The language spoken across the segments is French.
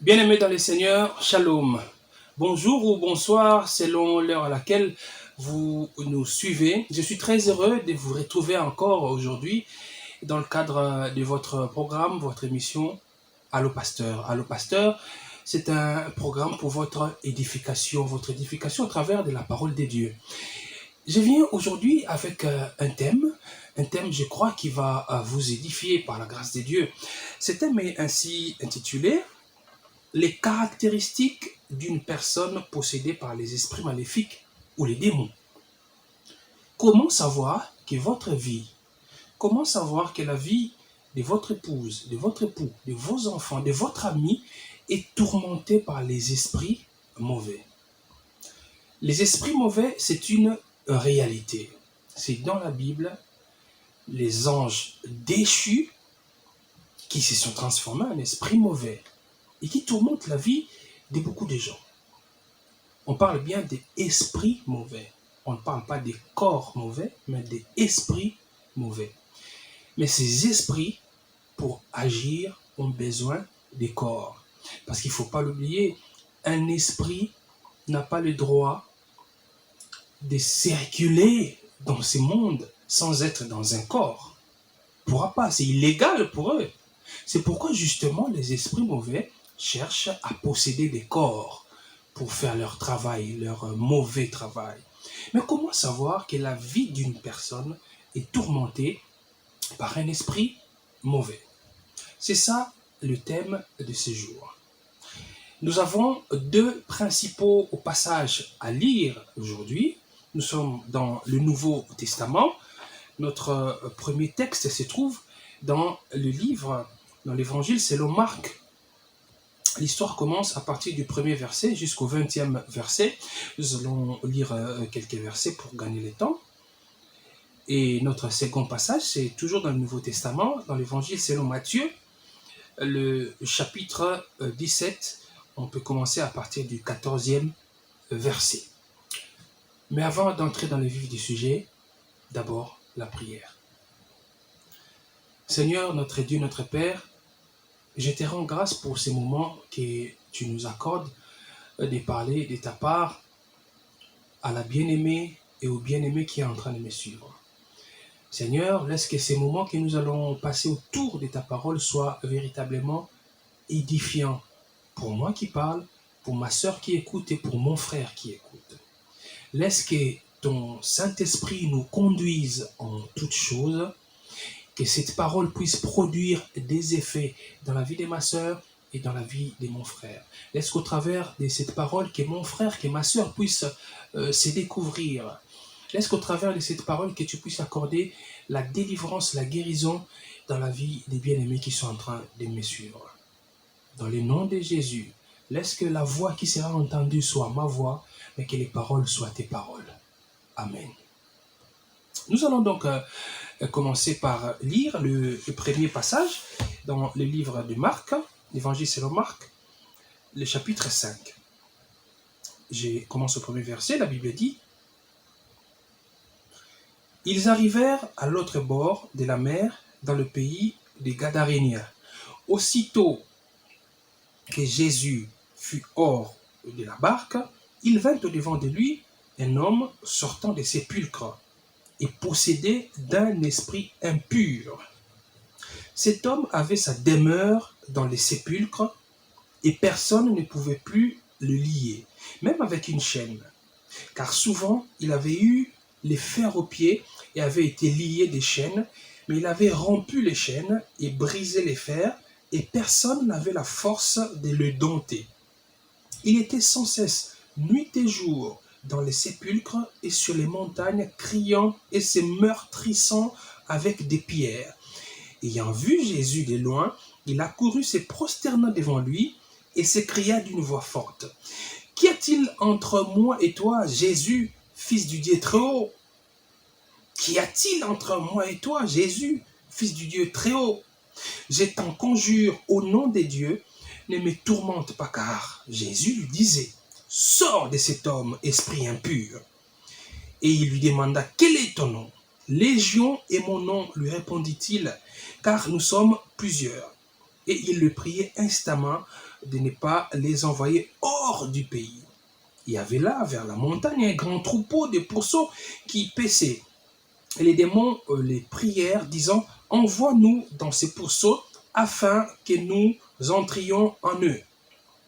Bien-aimés dans le Seigneur, shalom. Bonjour ou bonsoir selon l'heure à laquelle vous nous suivez. Je suis très heureux de vous retrouver encore aujourd'hui dans le cadre de votre programme, votre émission Allo Pasteur. Allo Pasteur, c'est un programme pour votre édification à travers de la parole de Dieu. Je viens aujourd'hui avec un thème, je crois, qui va vous édifier par la grâce de Dieu. Ce thème est ainsi intitulé les caractéristiques d'une personne possédée par les esprits maléfiques ou les démons. Comment savoir que votre vie, comment savoir que la vie de votre épouse, de votre époux, de vos enfants, de votre ami est tourmentée par les esprits mauvais? Les esprits mauvais, c'est une réalité. C'est dans la Bible les anges déchus qui se sont transformés en esprits mauvais et qui tourmentent la vie de beaucoup de gens. On parle bien des esprits mauvais. On ne parle pas des corps mauvais, mais des esprits mauvais. Mais ces esprits, pour agir, ont besoin des corps. Parce qu'il ne faut pas l'oublier, un esprit n'a pas le droit de circuler dans ce monde sans être dans un corps. Il ne pourra pas, c'est illégal pour eux. C'est pourquoi justement les esprits mauvais cherchent à posséder des corps pour faire leur travail, leur mauvais travail. Mais comment savoir que la vie d'une personne est tourmentée par un esprit mauvais? C'est ça le thème de ce jour. Nous avons deux principaux passages à lire aujourd'hui. Nous sommes dans le Nouveau Testament. Notre premier texte se trouve dans le livre, dans l'évangile selon Marc. L'histoire commence à partir du premier verset jusqu'au 20e verset. Nous allons lire quelques versets pour gagner le temps. Et notre second passage, c'est toujours dans le Nouveau Testament, dans l'évangile selon Matthieu, le chapitre 17. On peut commencer à partir du 14e verset. Mais avant d'entrer dans le vif du sujet, d'abord la prière. Seigneur, notre Dieu, notre Père, je te rends grâce pour ces moments que tu nous accordes de parler de ta part à la bien-aimée et au bien-aimé qui est en train de me suivre. Seigneur, laisse que ces moments que nous allons passer autour de ta parole soient véritablement édifiants pour moi qui parle, pour ma sœur qui écoute et pour mon frère qui écoute. Laisse que ton Saint-Esprit nous conduise en toutes choses, que cette parole puisse produire des effets dans la vie de ma sœur et dans la vie de mon frère. Laisse qu'au travers de cette parole, que mon frère, que ma sœur puisse se découvrir. Laisse qu'au travers de cette parole, que tu puisses accorder la délivrance, la guérison dans la vie des bien-aimés qui sont en train de me suivre. Dans le nom de Jésus, laisse que la voix qui sera entendue soit ma voix, mais que les paroles soient tes paroles. Amen. Nous allons donc commencer par lire le premier passage dans le livre de Marc, l'évangile selon Marc, le chapitre 5. Je commence au premier verset, la Bible dit: Ils arrivèrent à l'autre bord de la mer, dans le pays des Gadaréniens. Aussitôt que Jésus fut hors de la barque, il vint au-devant de lui un homme sortant des sépulcres et possédé d'un esprit impur. Cet homme avait sa demeure dans les sépulcres et personne ne pouvait plus le lier, même avec une chaîne, car souvent il avait eu les fers aux pieds et avait été lié des chaînes, mais il avait rompu les chaînes et brisé les fers et personne n'avait la force de le dompter. Il était sans cesse, nuit et jour, dans les sépulcres et sur les montagnes, criant et se meurtrissant avec des pierres. Ayant vu Jésus de loin, il accourut, se prosterna devant lui et s'écria d'une voix forte: Qu'y a-t-il entre moi et toi, Jésus, fils du Dieu très haut? Qu'y a-t-il entre moi et toi, Jésus, fils du Dieu très haut? Je t'en conjure au nom de Dieu, ne me tourmente pas, car Jésus lui disait: Sors de cet homme, esprit impur. Et il lui demanda: Quel est ton nom? Légion est mon nom, lui répondit-il, car nous sommes plusieurs. et il le priait instamment de ne pas les envoyer hors du pays. Il y avait là, vers la montagne, un grand troupeau de pourceaux qui paissaient. Et les démons les prièrent, disant, « Envoie-nous dans ces pourceaux, afin que nous entrions en eux. »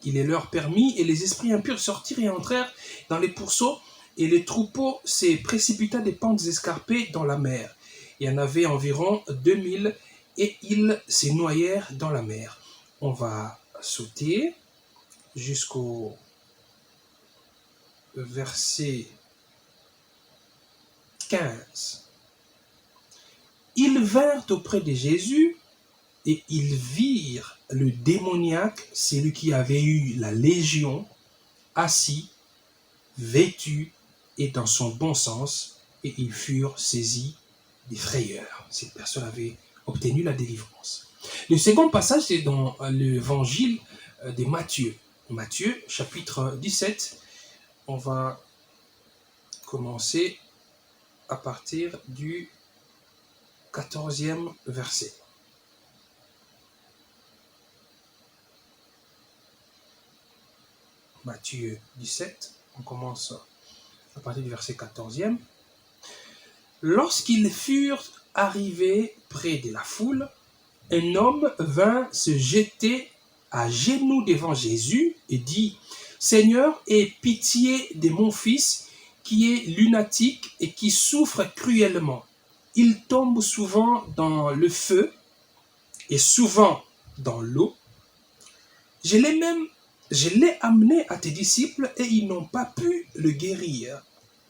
Il les leur permit, et les esprits impurs sortirent et entrèrent dans les pourceaux, et le troupeau se précipita des pentes escarpées dans la mer. Il y en avait environ 2000, et ils se noyèrent dans la mer. On va sauter jusqu'au verset 15. Ils vinrent auprès de Jésus et ils virent le démoniaque, celui qui avait eu la légion, assis, vêtu et dans son bon sens, et ils furent saisis des frayeurs. Cette personne avait obtenu la délivrance. Le second passage, c'est dans l'évangile de Matthieu. Matthieu, chapitre 17. On va commencer à partir du 14e verset. Matthieu 17, on commence à partir du verset 14e. Lorsqu'ils furent arrivés près de la foule, un homme vint se jeter à genoux devant Jésus et dit, « Seigneur, aie pitié de mon fils qui est lunatique et qui souffre cruellement. Il tombe souvent dans le feu et souvent dans l'eau. Je l'ai amené à tes disciples et ils n'ont pas pu le guérir. »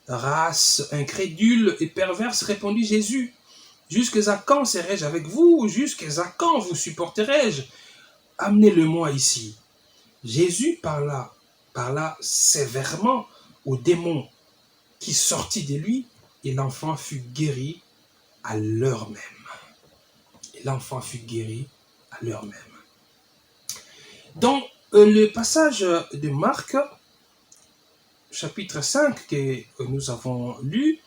Race incrédule et perverse, répondit Jésus. Jusqu'à quand serai-je avec vous? Jusqu'à quand vous supporterai-je? Amenez-le-moi ici. Jésus parla sévèrement au démon qui sortit de lui et l'enfant fut guéri à l'heure même. L'enfant fut guéri à l'heure même. Dans le passage de Marc, chapitre 5 que nous avons lu,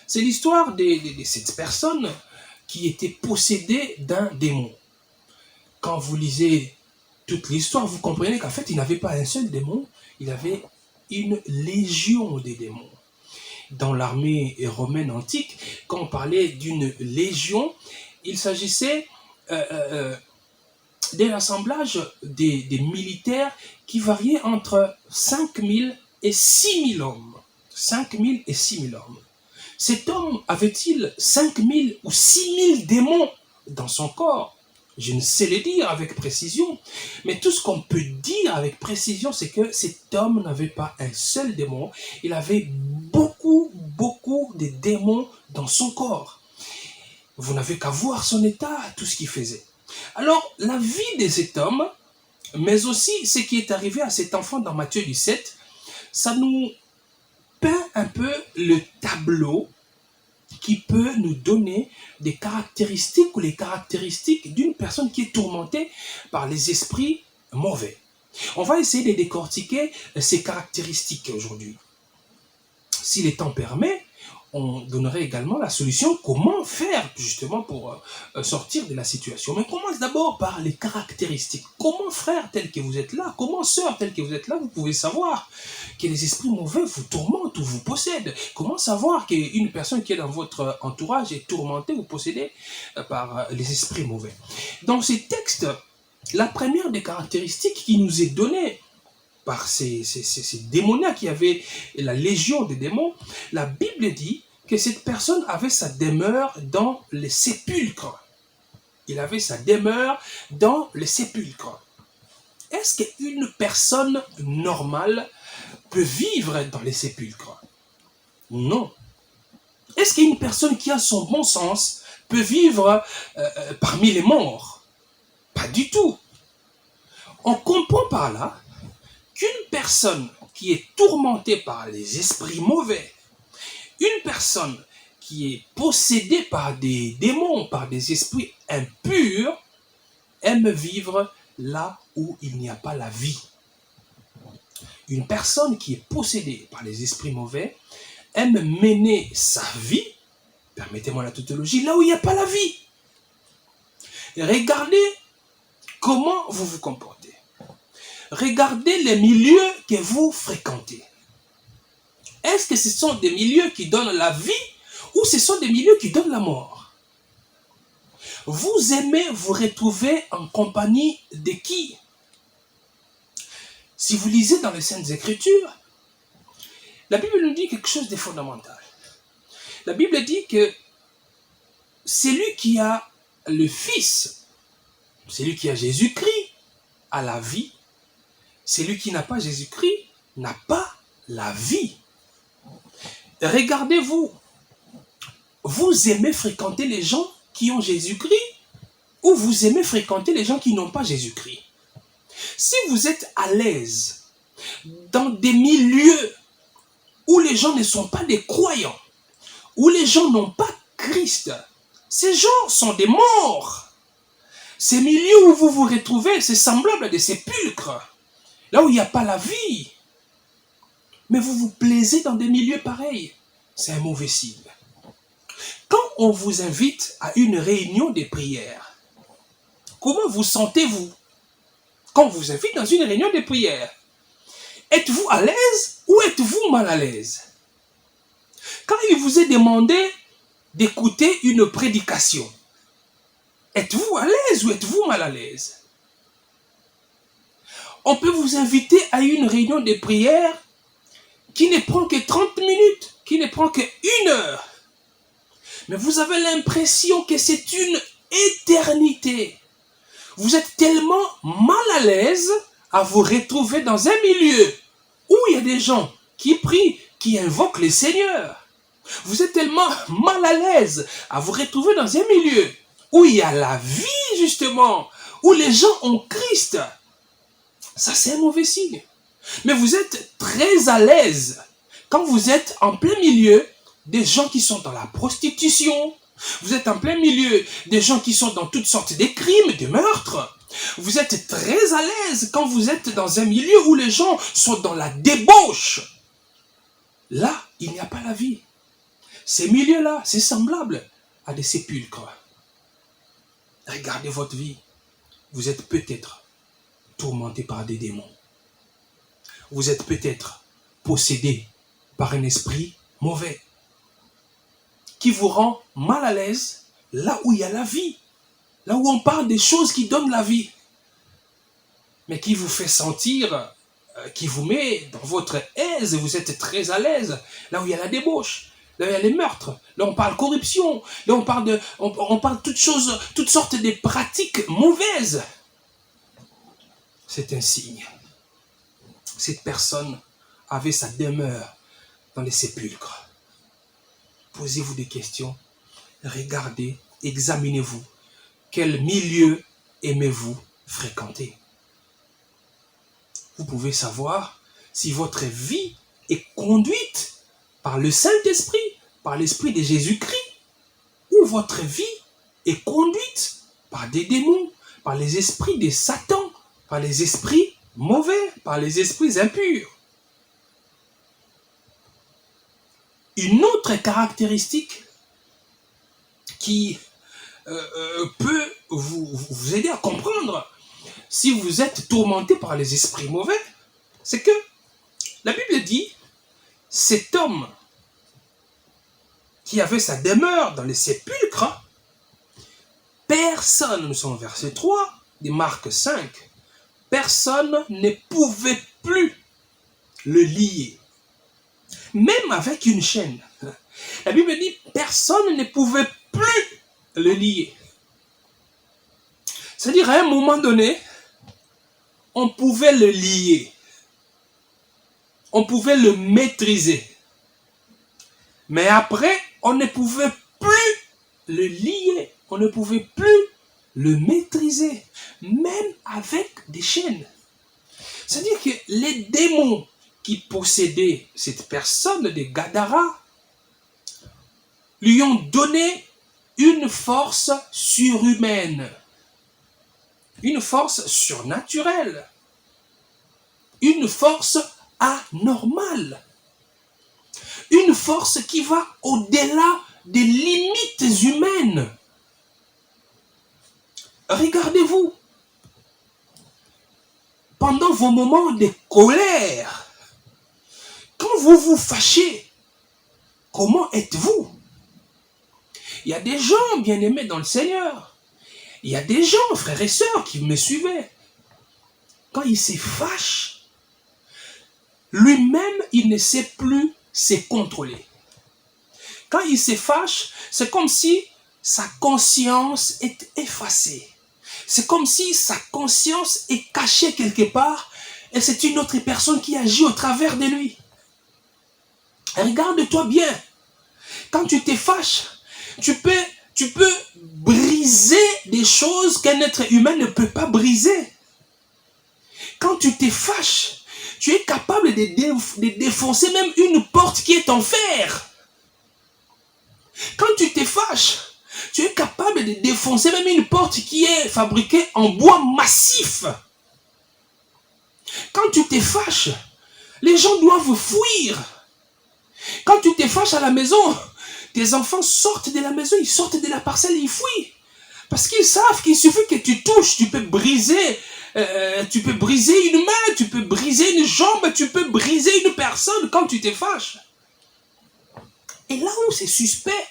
c'est l'histoire de cette personne qui était possédée d'un démon. Quand vous lisez toute l'histoire, vous comprenez qu'en fait, il n'avait pas un seul démon, il avait une légion de démons. Dans l'armée romaine antique, quand on parlait d'une légion, il s'agissait d'un assemblage des militaires qui variaient entre 5000 et 6000 hommes. 5000 et 6000 hommes. Cet homme avait-il 5000 ou 6000 démons dans son corps? Je ne sais le dire avec précision, mais tout ce qu'on peut dire avec précision, c'est que cet homme n'avait pas un seul démon, il avait beaucoup de démons dans son corps. Vous n'avez qu'à voir son état, tout ce qu'il faisait. Alors, la vie de cet homme, mais aussi ce qui est arrivé à cet enfant dans Matthieu 17, ça nous peint un peu le tableau qui peut nous donner des caractéristiques ou les caractéristiques d'une personne qui est tourmentée par les esprits mauvais. On va essayer de décortiquer ces caractéristiques aujourd'hui. Si le temps permet, on donnerait également la solution, comment faire justement pour sortir de la situation. Mais on commence d'abord par les caractéristiques. Comment frère tel que vous êtes là, comment sœur tel que vous êtes là, vous pouvez savoir que les esprits mauvais vous tourmentent ou vous possèdent. Comment savoir qu'une personne qui est dans votre entourage est tourmentée ou possédée par les esprits mauvais. Dans ces textes, la première des caractéristiques qui nous est donnée par ces démoniaques qui avaient la légion des démons, la Bible dit que cette personne avait sa demeure dans les sépulcres. Il avait sa demeure dans les sépulcres. Est-ce qu'une personne normale peut vivre dans les sépulcres? Non. Est-ce qu'une personne qui a son bon sens peut vivre parmi les morts? Pas du tout. On comprend par là qu'une personne qui est tourmentée par les esprits mauvais, une personne qui est possédée par des démons, par des esprits impurs, aime vivre là où il n'y a pas la vie. Une personne qui est possédée par les esprits mauvais aime mener sa vie, permettez-moi la tautologie, là où il n'y a pas la vie. Et regardez comment vous vous comportez. Regardez les milieux que vous fréquentez. Est-ce que ce sont des milieux qui donnent la vie ou ce sont des milieux qui donnent la mort? Vous aimez vous retrouver en compagnie de qui? Si vous lisez dans les Saintes Écritures, la Bible nous dit quelque chose de fondamental. La Bible dit que celui qui a le Fils, celui qui a Jésus-Christ, a la vie. Celui qui n'a pas Jésus-Christ n'a pas la vie. Regardez-vous, vous aimez fréquenter les gens qui ont Jésus-Christ ou vous aimez fréquenter les gens qui n'ont pas Jésus-Christ? Si vous êtes à l'aise dans des milieux où les gens ne sont pas des croyants, où les gens n'ont pas Christ, ces gens sont des morts. Ces milieux où vous vous retrouvez, c'est semblable à des sépulcres, là où il n'y a pas la vie. Mais vous vous plaisez dans des milieux pareils, c'est un mauvais signe. Quand on vous invite à une réunion de prière, comment vous sentez-vous? Quand on vous invite dans une réunion de prière, êtes-vous à l'aise ou êtes-vous mal à l'aise? Quand il vous est demandé d'écouter une prédication, êtes-vous à l'aise ou êtes-vous mal à l'aise? On peut vous inviter à une réunion de prière qui ne prend que 30 minutes, qui ne prend que 1 heure. Mais vous avez l'impression que c'est une éternité. Vous êtes tellement mal à l'aise à vous retrouver dans un milieu où il y a des gens qui prient, qui invoquent le Seigneur. Vous êtes tellement mal à l'aise à vous retrouver dans un milieu où il y a la vie, justement, où les gens ont Christ. Ça, c'est un mauvais signe. Mais vous êtes très à l'aise quand vous êtes en plein milieu des gens qui sont dans la prostitution. Vous êtes en plein milieu des gens qui sont dans toutes sortes de crimes, de meurtres. Vous êtes très à l'aise quand vous êtes dans un milieu où les gens sont dans la débauche. Là, il n'y a pas la vie. Ces milieux-là, c'est semblable à des sépulcres. Regardez votre vie. Vous êtes peut-être tourmenté par des démons. Vous êtes peut-être possédé par un esprit mauvais qui vous rend mal à l'aise là où il y a la vie, là où on parle des choses qui donnent la vie, mais qui vous fait sentir, qui vous met dans votre aise, et vous êtes très à l'aise, là où il y a la débauche, là où il y a les meurtres, là on parle corruption, là on parle toutes sortes de pratiques mauvaises. C'est un signe. Cette personne avait sa demeure dans les sépulcres. Posez-vous des questions, regardez, examinez-vous. Quel milieu aimez-vous fréquenter? Vous pouvez savoir si votre vie est conduite par le Saint-Esprit, par l'Esprit de Jésus-Christ, ou votre vie est conduite par des démons, par les esprits de Satan, par les esprits mauvais, par les esprits impurs. Une autre caractéristique qui peut vous aider à comprendre si vous êtes tourmenté par les esprits mauvais, c'est que la Bible dit, cet homme qui avait sa demeure dans les sépulcres, personne, nous sommes au verset 3 de Marc 5, personne ne pouvait plus le lier, même avec une chaîne. La Bible dit, personne ne pouvait plus le lier. C'est-à-dire, à un moment donné, on pouvait le lier. On pouvait le maîtriser. Mais après, on ne pouvait plus le lier. On ne pouvait plus le maîtriser. Même avec des chaînes. C'est-à-dire que les démons qui possédaient cette personne de Gadara lui ont donné une force surhumaine. Une force surnaturelle. Une force anormale. Une force qui va au-delà des limites humaines. Regardez-vous. pendant vos moments de colère, quand vous vous fâchez, comment êtes-vous? Il y a des gens bien-aimés dans le Seigneur. Il y a des gens, frères et sœurs, qui me suivaient. Quand il se fâche, lui-même, il ne sait plus se contrôler. Quand il se fâche, c'est comme si sa conscience est effacée. C'est comme si sa conscience est cachée quelque part et c'est une autre personne qui agit au travers de lui. Regarde-toi bien. Quand tu te fâches, tu peux briser des choses qu'un être humain ne peut pas briser. Quand tu te fâches, tu es capable de défoncer même une porte qui est en fer. Quand tu te fâches, tu es capable de défoncer même une porte qui est fabriquée en bois massif. Quand tu te fâches, les gens doivent fuir. Quand tu te fâches à la maison, tes enfants sortent de la maison, ils sortent de la parcelle, ils fuient. Parce qu'ils savent qu'il suffit que tu touches, tu peux briser une main, tu peux briser une jambe, tu peux briser une personne quand tu te fâches. Et là où c'est suspect,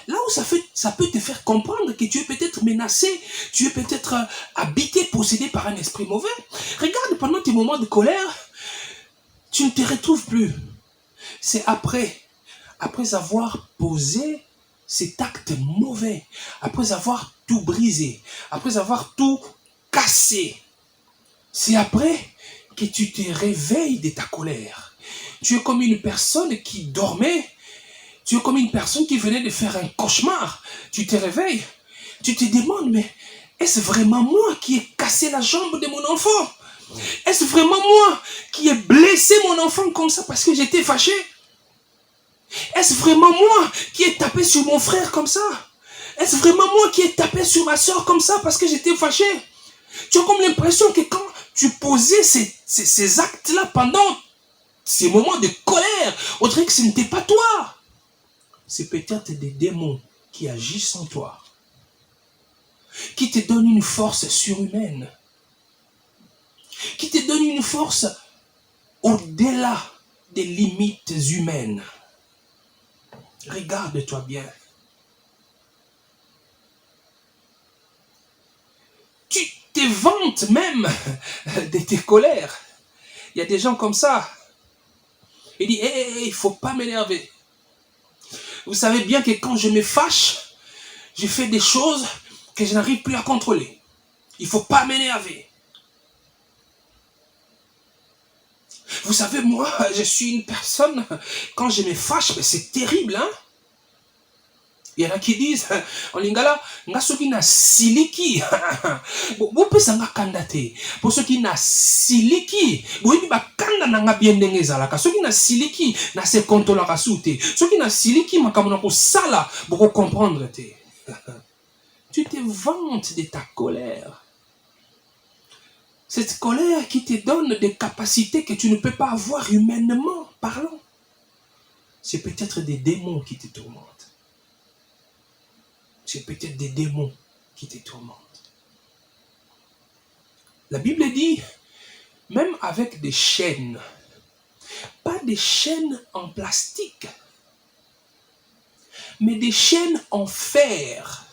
là où ça peut te faire comprendre que tu es peut-être menacé, tu es peut-être habité, possédé par un esprit mauvais. Regarde, pendant tes moments de colère, tu ne te retrouves plus. C'est après avoir posé cet acte mauvais, après avoir tout brisé, après avoir tout cassé, c'est après que tu te réveilles de ta colère. Tu es comme une personne qui dormait, tu es comme une personne qui venait de faire un cauchemar. Tu te réveilles, tu te demandes, mais est-ce vraiment moi qui ai cassé la jambe de mon enfant? Est-ce vraiment moi qui ai blessé mon enfant comme ça parce que j'étais fâché? Est-ce vraiment moi qui ai tapé sur mon frère comme ça? Est-ce vraiment moi qui ai tapé sur ma soeur comme ça parce que j'étais fâché? Tu as comme l'impression que quand tu posais ces actes-là pendant ces moments de colère, on dirait que ce n'était pas toi. C'est peut-être des démons qui agissent en toi, qui te donnent une force surhumaine, qui te donnent une force au-delà des limites humaines. Regarde-toi bien. Tu te vantes même de tes colères. Il y a des gens comme ça. Il dit, il ne faut pas m'énerver. Vous savez bien que quand je me fâche, je fais des choses que je n'arrive plus à contrôler. Il ne faut pas m'énerver. Vous savez, moi, je suis une personne, quand je me fâche, c'est terrible, hein? Il y en a qui disent, en lingala, nga soki na siliki. Bo pesa nga kanda te. Pour ceux qui na siliki, bo yebi ba kanda na nga bien ndenge ezalaka. Soki na siliki, na se kontolaka su te. Soki na siliki, makambo na ko sala, boko comprendre te. Tu te vantes de ta colère. Cette colère qui te donne des capacités que tu ne peux pas avoir humainement parlant. C'est peut-être des démons qui te tourmentent. C'est peut-être des démons qui te tourmentent. La Bible dit, même avec des chaînes, pas des chaînes en plastique, mais des chaînes en fer.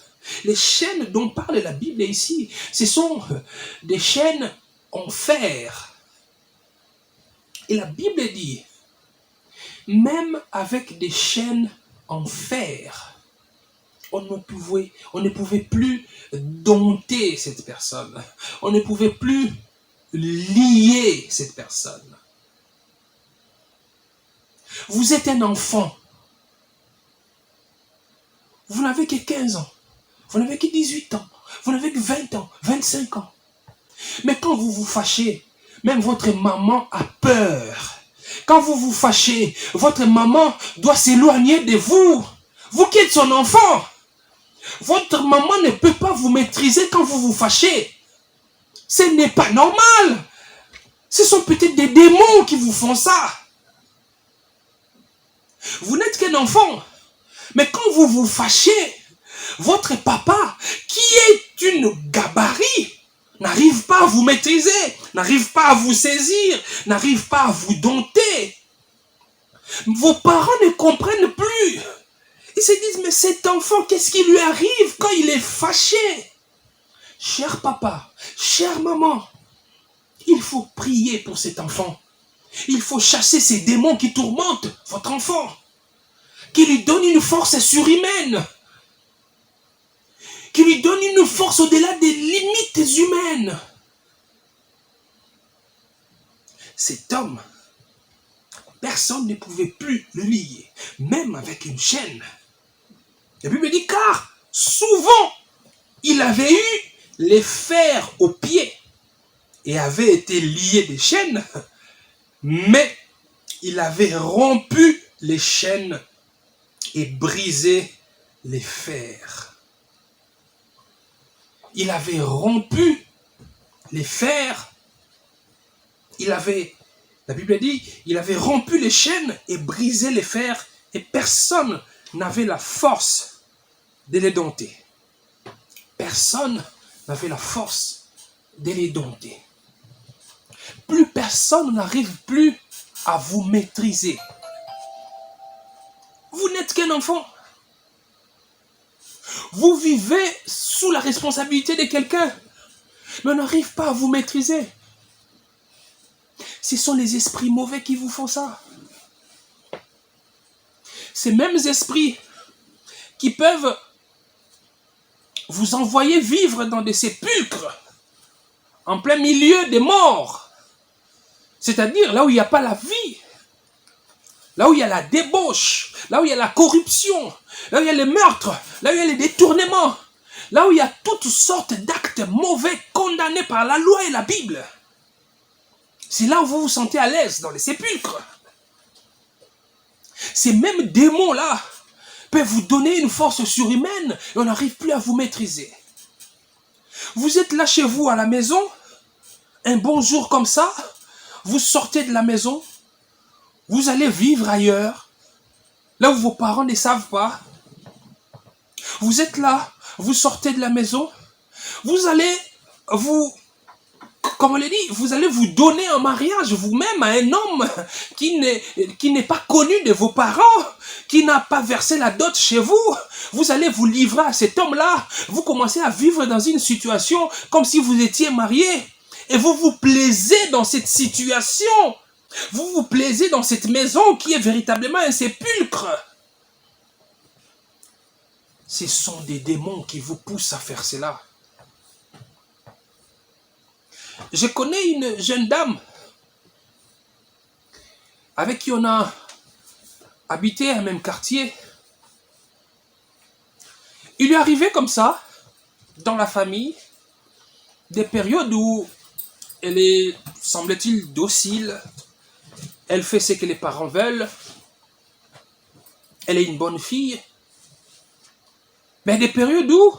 Les chaînes dont parle la Bible ici, ce sont des chaînes en fer. Et la Bible dit, même avec des chaînes en fer, on ne pouvait plus dompter cette personne. On ne pouvait plus lier cette personne. Vous êtes un enfant. Vous n'avez que 15 ans. Vous n'avez que 18 ans. Vous n'avez que 20 ans, 25 ans. Mais quand vous vous fâchez, même votre maman a peur. Quand vous vous fâchez, votre maman doit s'éloigner de vous. Vous qui êtes son enfant. Votre maman ne peut pas vous maîtriser quand vous vous fâchez. Ce n'est pas normal. Ce sont peut-être des démons qui vous font ça. Vous n'êtes qu'un enfant. Mais quand vous vous fâchez, votre papa, qui est une gabarit, n'arrive pas à vous maîtriser, n'arrive pas à vous saisir, n'arrive pas à vous dompter. Vos parents ne comprennent plus. Ils se disent, mais cet enfant, qu'est-ce qui lui arrive quand il est fâché? Cher papa, chère maman, il faut prier pour cet enfant. Il faut chasser ces démons qui tourmentent votre enfant, qui lui donnent une force surhumaine, qui lui donnent une force au-delà des limites humaines. Cet homme, personne ne pouvait plus le lier, même avec une chaîne. La Bible dit, car souvent, il avait eu les fers aux pieds et avait été lié des chaînes, mais il avait rompu les chaînes et brisé les fers. Il avait rompu les fers. La Bible dit, il avait rompu les chaînes et brisé les fers, et personne n'avait la force de les dompter. Personne n'avait la force de les dompter. Plus personne n'arrive plus à vous maîtriser. Vous n'êtes qu'un enfant. Vous vivez sous la responsabilité de quelqu'un, mais on n'arrive pas à vous maîtriser. Ce sont les esprits mauvais qui vous font ça. Ces mêmes esprits qui peuvent vous envoyer vivre dans des sépulcres, en plein milieu des morts. C'est-à-dire là où il n'y a pas la vie, là où il y a la débauche, là où il y a la corruption, là où il y a les meurtres, là où il y a les détournements, là où il y a toutes sortes d'actes mauvais condamnés par la loi et la Bible. C'est là où vous vous sentez à l'aise, dans les sépulcres. Ces mêmes démons-là peuvent vous donner une force surhumaine et on n'arrive plus à vous maîtriser. Vous êtes là chez vous à la maison, un bon jour comme ça, vous sortez de la maison, vous allez vivre ailleurs, là où vos parents ne savent pas. Vous êtes là, vous sortez de la maison, vous allez comme on l'a dit, vous allez vous donner en mariage vous-même à un homme qui n'est pas connu de vos parents, qui n'a pas versé la dot chez vous. Vous allez vous livrer à cet homme-là. Vous commencez à vivre dans une situation comme si vous étiez marié. Et vous vous plaisez dans cette situation. Vous vous plaisez dans cette maison qui est véritablement un sépulcre. Ce sont des démons qui vous poussent à faire cela. Je connais une jeune dame avec qui on a habité à un même quartier. Il lui arrivait comme ça, dans la famille, des périodes où elle est, semble-t-il, docile. Elle fait ce que les parents veulent. Elle est une bonne fille. Mais des périodes où,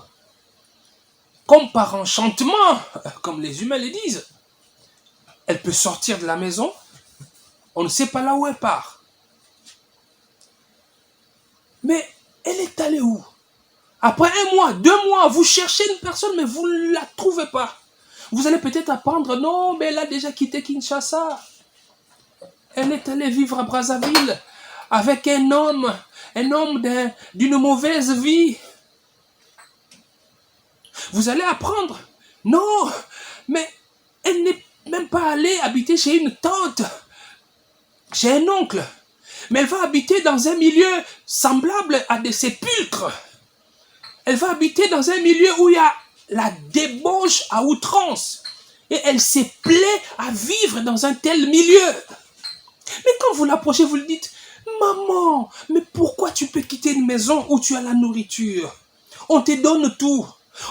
comme par enchantement, comme les humains le disent, elle peut sortir de la maison, on ne sait pas là où elle part. Mais elle est allée où? Après 1 mois, 2 mois, vous cherchez une personne, mais vous ne la trouvez pas. Vous allez peut-être apprendre, non, mais elle a déjà quitté Kinshasa. Elle est allée vivre à Brazzaville avec un homme d'une mauvaise vie. Vous allez apprendre, non, mais elle n'est même pas allée habiter chez une tante, chez un oncle, mais elle va habiter dans un milieu semblable à des sépulcres. Elle va habiter dans un milieu où il y a la débauche à outrance. Et elle s'est plaît à vivre dans un tel milieu. Mais quand vous l'approchez, vous lui dites, maman, mais pourquoi tu peux quitter une maison où tu as la nourriture? On te donne tout.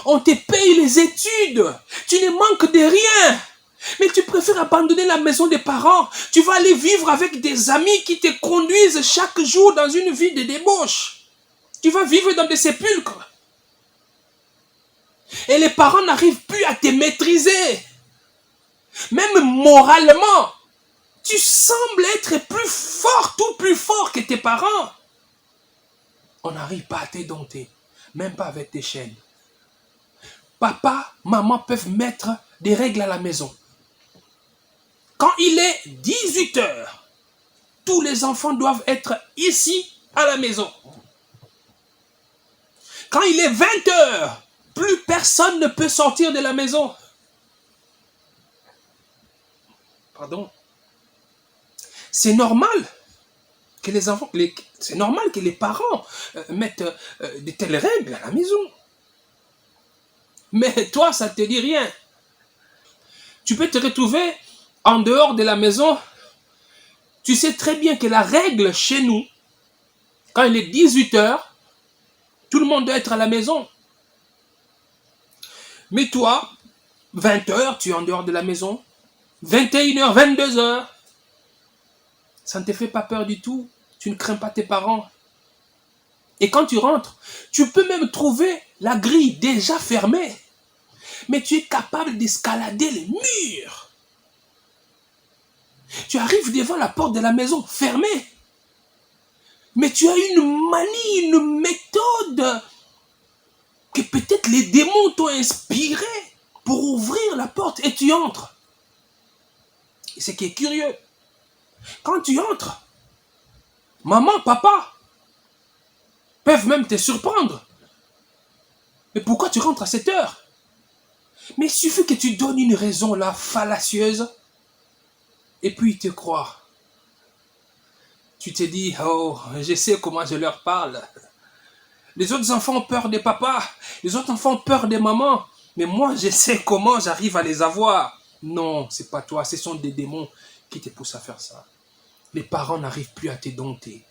On te paye les études. Tu ne manques de rien. Mais tu préfères abandonner la maison des parents. Tu vas aller vivre avec des amis qui te conduisent chaque jour dans une vie de débauche. Tu vas vivre dans des sépulcres. Et les parents n'arrivent plus à te maîtriser. Même moralement, tu sembles être plus fort, tout plus fort que tes parents. On n'arrive pas à te dompter, même pas avec tes chaînes. Papa, maman peuvent mettre des règles à la maison. Quand il est 18 heures, tous les enfants doivent être ici à la maison. Quand il est 20 heures, plus personne ne peut sortir de la maison. Pardon. C'est normal que les enfants, c'est normal que les parents mettent de telles règles à la maison. Mais toi, ça ne te dit rien. Tu peux te retrouver en dehors de la maison. Tu sais très bien que la règle chez nous, quand il est 18 heures, tout le monde doit être à la maison. Mais toi, 20 heures, tu es en dehors de la maison. 21 heures, 22 heures. Ça ne te fait pas peur du tout. Tu ne crains pas tes parents. Et quand tu rentres, tu peux même trouver la grille déjà fermée. Mais tu es capable d'escalader les murs. Tu arrives devant la porte de la maison fermée. Mais tu as une manie, une méthode que peut-être les démons t'ont inspiré pour ouvrir la porte et tu entres. Et ce qui est curieux, quand tu entres, maman, papa peuvent même te surprendre. Mais pourquoi tu rentres à cette heure? Mais il suffit que tu donnes une raison là fallacieuse et puis ils te croient. Tu te dis, oh, je sais comment je leur parle. Les autres enfants ont peur des papas, les autres enfants ont peur des mamans, mais moi je sais comment j'arrive à les avoir. Non, c'est pas toi, ce sont des démons qui te poussent à faire ça. Les parents n'arrivent plus à te dompter.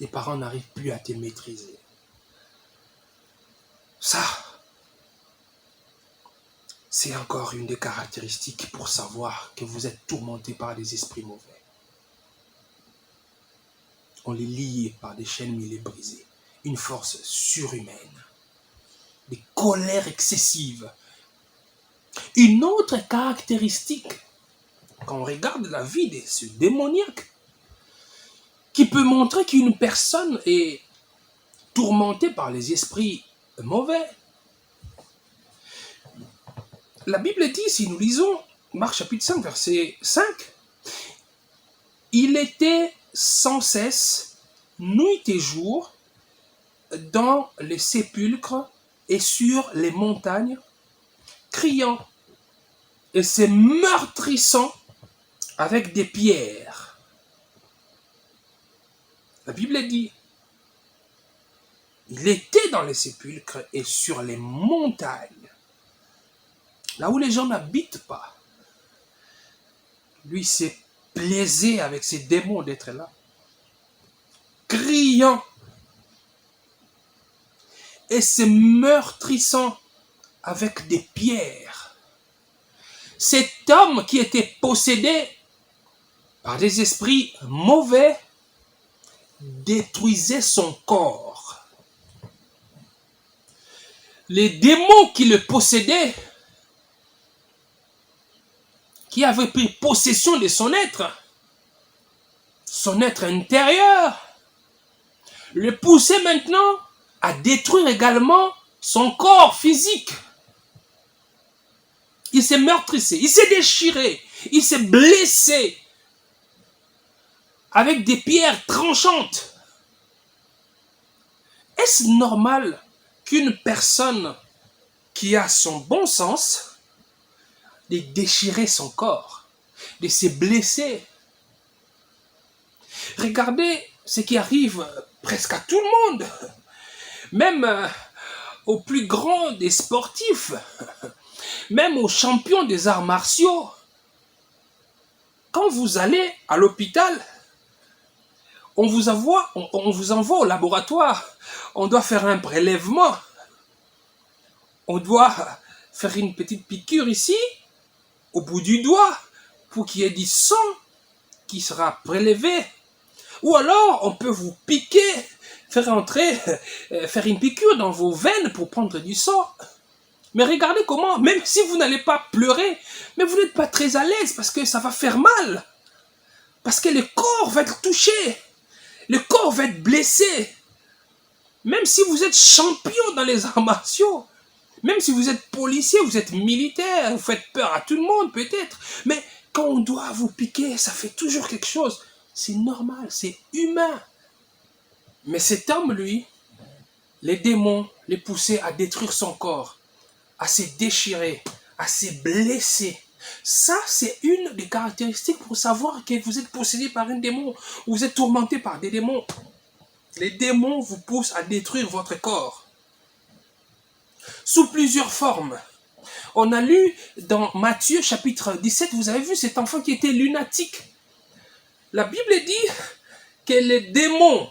Les parents n'arrivent plus à te maîtriser. Ça, c'est encore une des caractéristiques pour savoir que vous êtes tourmenté par des esprits mauvais. On les lie par des chaînes, mais les briser. Une force surhumaine. Des colères excessives. Une autre caractéristique, quand on regarde la vie de ce démoniaque, qui peut montrer qu'une personne est tourmentée par les esprits mauvais. La Bible dit, si nous lisons Marc chapitre 5, verset 5, il était sans cesse, nuit et jour, dans les sépulcres et sur les montagnes, criant et se meurtrissant avec des pierres. La Bible dit, il était dans les sépulcres et sur les montagnes, là où les gens n'habitent pas. Lui s'est plaisé avec ses démons d'être là, criant et se meurtrissant avec des pierres. Cet homme qui était possédé par des esprits mauvais détruisait son corps. Les démons qui le possédaient, qui avaient pris possession de son être intérieur, le poussaient maintenant à détruire également son corps physique. Il s'est meurtrissé, il s'est déchiré, il s'est blessé avec des pierres tranchantes. Est-ce normal qu'une personne qui a son bon sens de déchirer son corps, de se blesser? Regardez ce qui arrive presque à tout le monde, même aux plus grands des sportifs, même aux champions des arts martiaux. Quand vous allez à l'hôpital, on vous envoie au laboratoire, on doit faire un prélèvement, on doit faire une petite piqûre ici, au bout du doigt, pour qu'il y ait du sang qui sera prélevé. Ou alors, on peut vous piquer, faire une piqûre dans vos veines pour prendre du sang. Mais regardez comment, même si vous n'allez pas pleurer, mais vous n'êtes pas très à l'aise parce que ça va faire mal. Parce que le corps va être touché. Le corps va être blessé. Même si vous êtes champion dans les arts martiaux, Même si vous êtes policier, vous êtes militaire, vous faites peur à tout le monde peut-être. Mais quand on doit vous piquer, ça fait toujours quelque chose. C'est normal, c'est humain. Mais cet homme, lui, les démons les poussaient à détruire son corps, à se déchirer, à se blesser. Ça, c'est une des caractéristiques pour savoir que vous êtes possédé par un démon, ou vous êtes tourmenté par des démons. Les démons vous poussent à détruire votre corps. Sous plusieurs formes. On a lu dans Matthieu chapitre 17, vous avez vu cet enfant qui était lunatique. La Bible dit que les démons,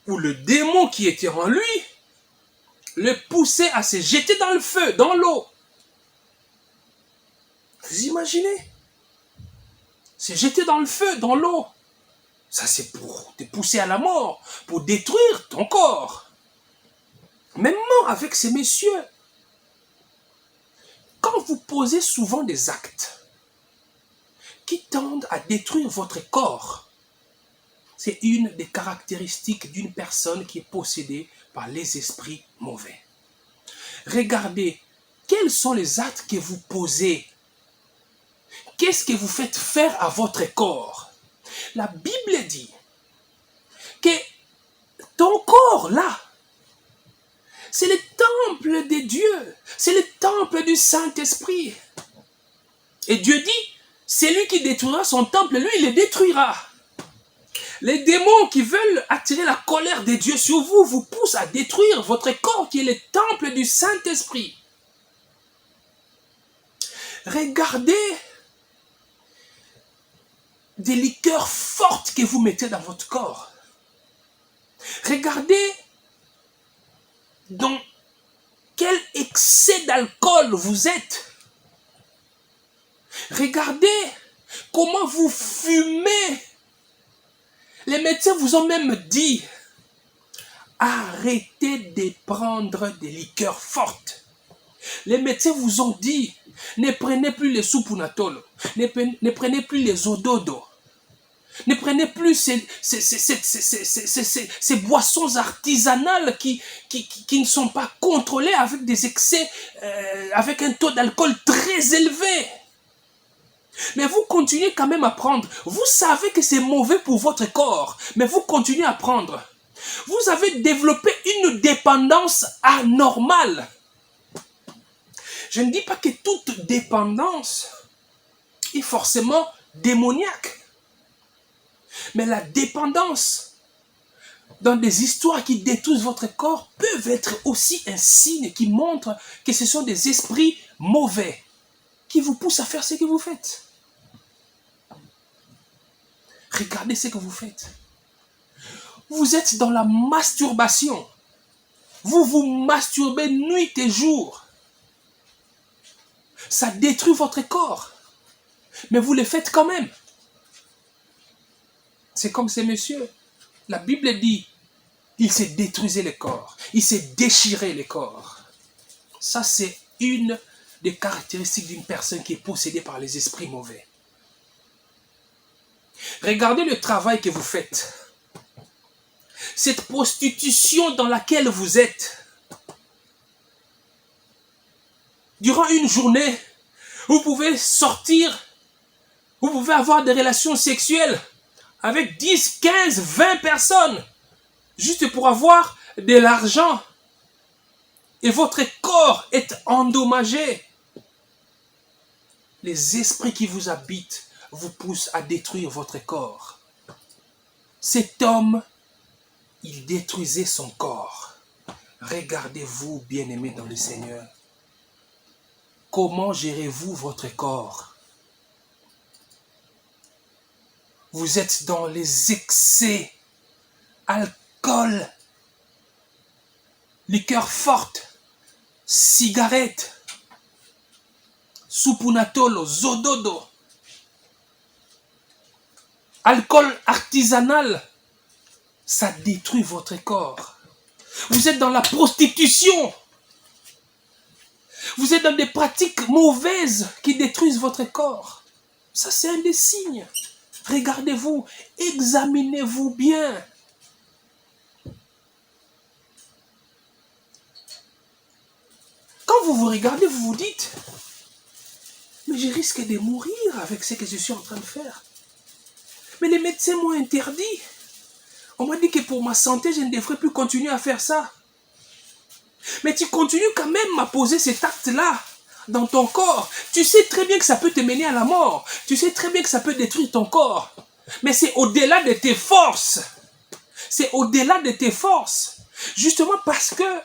ou le démon qui était en lui, le poussait à se jeter dans le feu, dans l'eau. Vous imaginez? Se jeter dans le feu, dans l'eau. Ça, c'est pour te pousser à la mort, pour détruire ton corps. Même avec ces messieurs. Quand vous posez souvent des actes qui tendent à détruire votre corps, c'est une des caractéristiques d'une personne qui est possédée par les esprits mauvais. Regardez, quels sont les actes que vous posez? Qu'est-ce que vous faites faire à votre corps? La Bible dit que ton corps, là, c'est le temple de Dieu. C'est le temple du Saint-Esprit. Et Dieu dit, c'est lui qui détruira son temple, lui, il le détruira. Les démons qui veulent attirer la colère de Dieu sur vous, vous poussent à détruire votre corps qui est le temple du Saint-Esprit. Regardez des liqueurs fortes que vous mettez dans votre corps. Regardez dans quel excès d'alcool vous êtes. Regardez comment vous fumez. Les médecins vous ont même dit, arrêtez de prendre des liqueurs fortes. Les médecins vous ont dit, ne prenez plus les soupunatol, ne prenez plus les ododo, ne prenez plus ces boissons artisanales qui ne sont pas contrôlées avec des excès, avec un taux d'alcool très élevé. Mais vous continuez quand même à prendre. Vous savez que c'est mauvais pour votre corps, mais vous continuez à prendre. Vous avez développé une dépendance anormale. Je ne dis pas que toute dépendance est forcément démoniaque. Mais la dépendance dans des histoires qui détruisent votre corps peuvent être aussi un signe qui montre que ce sont des esprits mauvais qui vous poussent à faire ce que vous faites. Regardez ce que vous faites. Vous êtes dans la masturbation. Vous vous masturbez nuit et jour. Ça détruit votre corps. Mais vous le faites quand même. C'est comme ces messieurs. La Bible dit, ils se détruisaient le corps. Ils se déchiraient le corps. Ça, c'est une des caractéristiques d'une personne qui est possédée par les esprits mauvais. Regardez le travail que vous faites. Cette prostitution dans laquelle vous êtes. Durant une journée, vous pouvez sortir, vous pouvez avoir des relations sexuelles avec 10, 15, 20 personnes, juste pour avoir de l'argent. Et votre corps est endommagé. Les esprits qui vous habitent vous poussent à détruire votre corps. Cet homme, il détruisait son corps. Regardez-vous, bien-aimés dans le Seigneur. Comment gérez-vous votre corps? Vous êtes dans les excès, alcool, liqueur forte, cigarettes, soupunatolo, zododo, alcool artisanal, ça détruit votre corps. Vous êtes dans la prostitution. Vous êtes dans des pratiques mauvaises qui détruisent votre corps. Ça, c'est un des signes. Regardez-vous, examinez-vous bien. quand vous vous regardez, vous vous dites, mais je risque de mourir avec ce que je suis en train de faire. Mais les médecins m'ont interdit. On m'a dit que pour ma santé, je ne devrais plus continuer à faire ça. Mais tu continues quand même à poser cet acte-là dans ton corps. Tu sais très bien que ça peut te mener à la mort. Tu sais très bien que ça peut détruire ton corps. Mais c'est au-delà de tes forces. C'est au-delà de tes forces. Justement parce que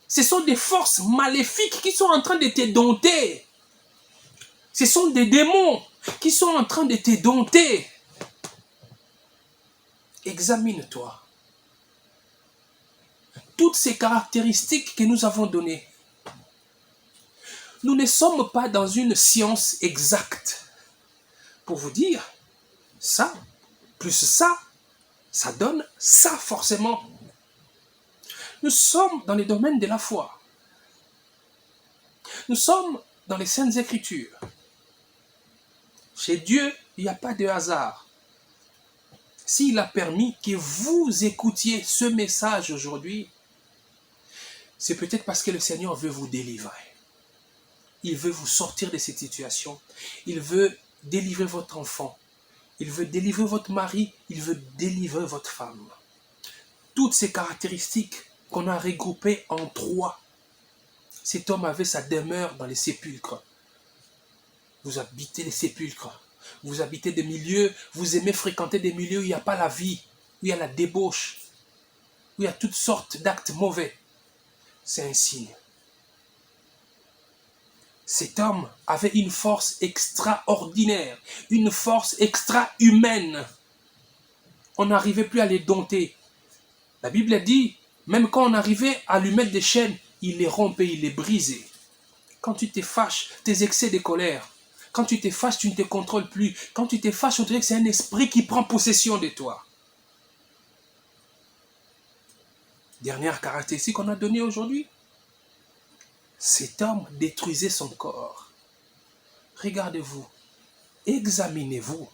ce sont des forces maléfiques qui sont en train de te dompter. Ce sont des démons qui sont en train de te dompter. Examine-toi. Toutes ces caractéristiques que nous avons données, nous ne sommes pas dans une science exacte pour vous dire ça, plus ça, ça donne ça forcément. Nous sommes dans les domaines de la foi. Nous sommes dans les Saintes Écritures. Chez Dieu, il n'y a pas de hasard. S'il a permis que vous écoutiez ce message aujourd'hui, c'est peut-être parce que le Seigneur veut vous délivrer. Il veut vous sortir de cette situation. Il veut délivrer votre enfant. Il veut délivrer votre mari. Il veut délivrer votre femme. Toutes ces caractéristiques qu'on a regroupées en 3. Cet homme avait sa demeure dans les sépulcres. Vous habitez les sépulcres. Vous habitez des milieux, vous aimez fréquenter des milieux où il n'y a pas la vie, où il y a la débauche, où il y a toutes sortes d'actes mauvais. C'est un signe. Cet homme avait une force extraordinaire, une force extra-humaine. On n'arrivait plus à les dompter. La Bible dit, même quand on arrivait à lui mettre des chaînes, il les rompait, il les brisait. Quand tu te fâches, tes excès de colère, quand tu te fâches, tu ne te contrôles plus. Quand tu te fâches, on dirait que c'est un esprit qui prend possession de toi. Dernière caractéristique qu'on a donnée aujourd'hui. Cet homme détruisait son corps. Regardez-vous, examinez-vous.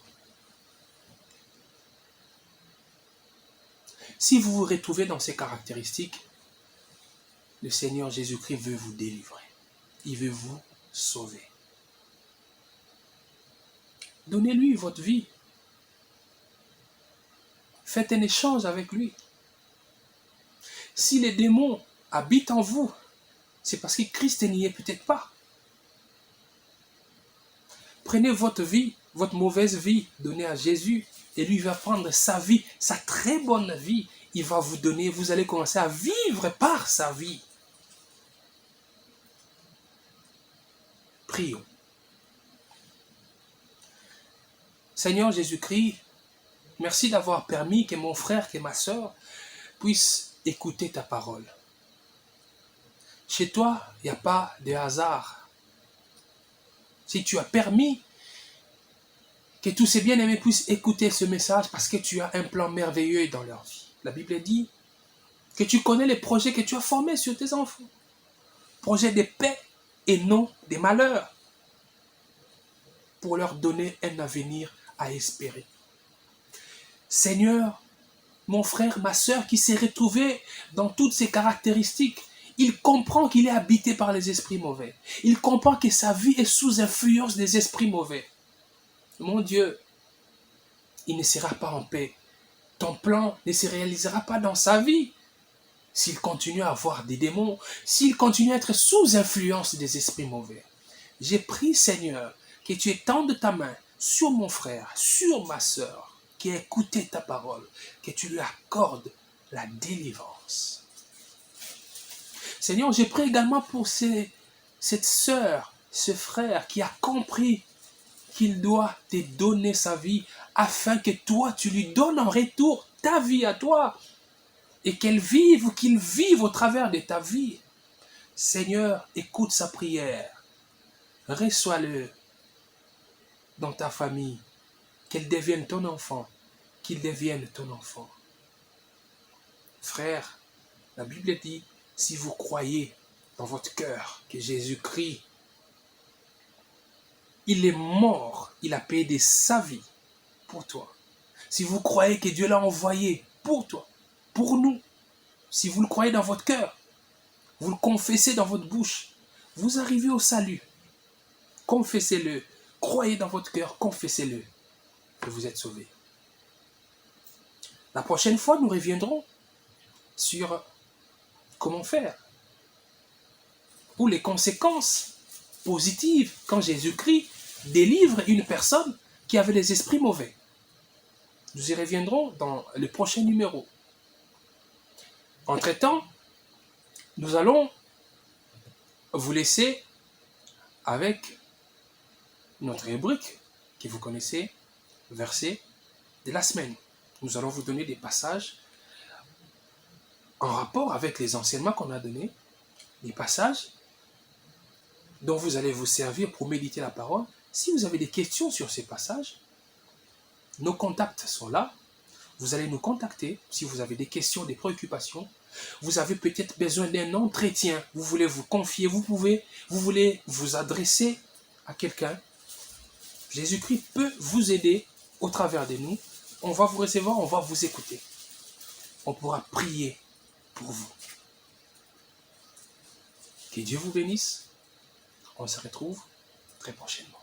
Si vous vous retrouvez dans ces caractéristiques, le Seigneur Jésus-Christ veut vous délivrer. Il veut vous sauver. Donnez-lui votre vie. Faites un échange avec lui. Si les démons habitent en vous, c'est parce que Christ n'y est peut-être pas. Prenez votre vie, votre mauvaise vie, donnez à Jésus, et lui va prendre sa vie, sa très bonne vie. Il va vous donner, vous allez commencer à vivre par sa vie. Prions. Seigneur Jésus-Christ, merci d'avoir permis que mon frère, que ma soeur puissent écouter ta parole. Chez toi, il n'y a pas de hasard. Si tu as permis que tous ces bien-aimés puissent écouter ce message parce que tu as un plan merveilleux dans leur vie. La Bible dit que tu connais les projets que tu as formés sur tes enfants. Projets de paix et non des malheurs. Pour leur donner un avenir à espérer. Seigneur, mon frère, ma soeur qui s'est retrouvé dans toutes ces caractéristiques, il comprend qu'il est habité par les esprits mauvais. Il comprend que sa vie est sous influence des esprits mauvais. Mon Dieu, il ne sera pas en paix. Ton plan ne se réalisera pas dans sa vie. S'il continue à avoir des démons, s'il continue à être sous influence des esprits mauvais. J'ai prié, Seigneur, que tu étendes ta main sur mon frère, sur ma soeur, qui a écouté ta parole, que tu lui accordes la délivrance. Seigneur, j'ai prié également pour cette sœur, ce frère qui a compris qu'il doit te donner sa vie afin que toi, tu lui donnes en retour ta vie à toi et qu'elle vive ou qu'il vive au travers de ta vie. Seigneur, écoute sa prière. Reçois-le dans ta famille, qu'elle devienne ton enfant, qu'il devienne ton enfant. Frère, la Bible dit, si vous croyez dans votre cœur que Jésus-Christ, il est mort, il a payé de sa vie pour toi. Si vous croyez que Dieu l'a envoyé pour toi, pour nous, si vous le croyez dans votre cœur, vous le confessez dans votre bouche, vous arrivez au salut. Confessez-le. Croyez dans votre cœur, confessez-le que vous êtes sauvé. La prochaine fois, nous reviendrons sur comment faire ou les conséquences positives quand Jésus-Christ délivre une personne qui avait les esprits mauvais. Nous y reviendrons dans le prochain numéro. Entre-temps, nous allons vous laisser avec notre rubrique que vous connaissez, verset de la semaine. Nous allons vous donner des passages en rapport avec les enseignements qu'on a donnés, des passages dont vous allez vous servir pour méditer la parole. Si vous avez des questions sur ces passages, nos contacts sont là. Vous allez nous contacter si vous avez des questions, des préoccupations. Vous avez peut-être besoin d'un entretien. Vous voulez vous confier, vous voulez vous adresser à quelqu'un. Jésus-Christ peut vous aider au travers de nous. On va vous recevoir, on va vous écouter. On pourra prier pour vous. Que Dieu vous bénisse. On se retrouve très prochainement.